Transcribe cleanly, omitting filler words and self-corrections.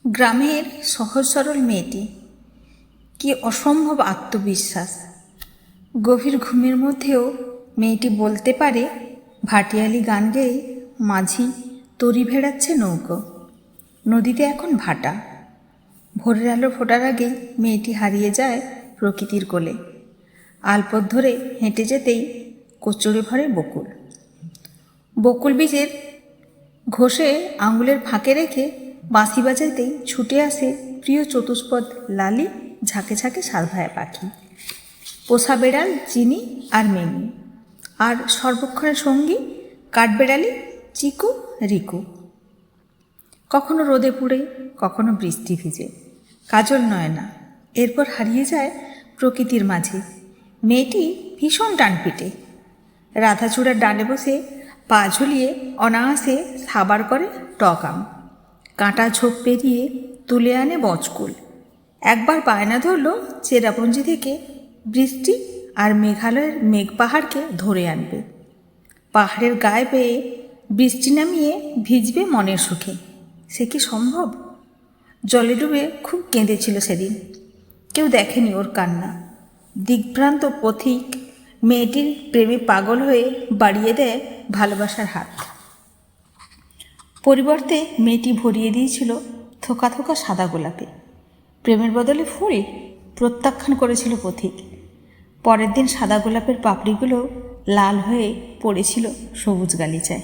গ্রামের সহজ সরল মেয়েটি, কি অসম্ভব আত্মবিশ্বাস। গভীর ঘুমের মধ্যেও মেয়েটি বলতে পারে, ভাটিয়ালি গান গেয়ে মাঝি তরি ভেড়াচ্ছে নৌকো, নদীতে এখন ভাটা। ভোরের আলো ফোটার আগেই মেয়েটি হারিয়ে যায় প্রকৃতির কোলে। আলপথ ধরে হেঁটে যেতেই কচুরি ভরে বকুল, বকুল বীজের ঘষে আঙুলের ফাঁকে রেখে বাঁশি বাজাইতেই ছুটে আসে প্রিয় চতুষ্পদ লালি ঝাঁকে ঝাঁকে সারভায়া পাখি, পোষা বেড়াল চিনি আর মেনি, আর সর্বক্ষণের সঙ্গী কাঠবেড়ালি চিকু রিকু। কখনো রোদে পুড়ে, কখনো বৃষ্টি ভিজে, কাজল নয়না। এরপর হারিয়ে যায় প্রকৃতির মাঝে। মেয়েটি ভীষণ ডানপিটে, রাধাচূড়ার ডালে বসে পা ঝুলিয়ে অনায়াসে সাবার করে টক আম, কাঁটা ঝোপ পেরিয়ে তুলে আনে বজকুল। একবার বায়না ধরল চেরাপুঞ্জি থেকে বৃষ্টি আর মেঘালয়ের মেঘ পাহাড়কে ধরে আনবে। পাহাড়ের গায়ে পেয়ে বৃষ্টি নামিয়ে ভিজবে মনের সুখে। সে কি সম্ভব? জলে ডুবে খুব কেঁদেছিল সেদিন। কেউ দেখেনি ওর কান্না। দিগ্ভ্রান্ত পথিক মেয়েটির প্রেমে পাগল হয়ে বাড়িয়ে দেয় ভালোবাসার হাত। পরিবর্তে মেয়েটি ভরিয়ে দিয়েছিল থোকা থোকা সাদা গোলাপে। প্রেমের বদলে ফুল প্রত্যাখ্যান করেছিল পথিক। পরের দিন সাদা গোলাপের পাপড়িগুলো লাল হয়ে পড়েছিল সবুজ গালিচায়।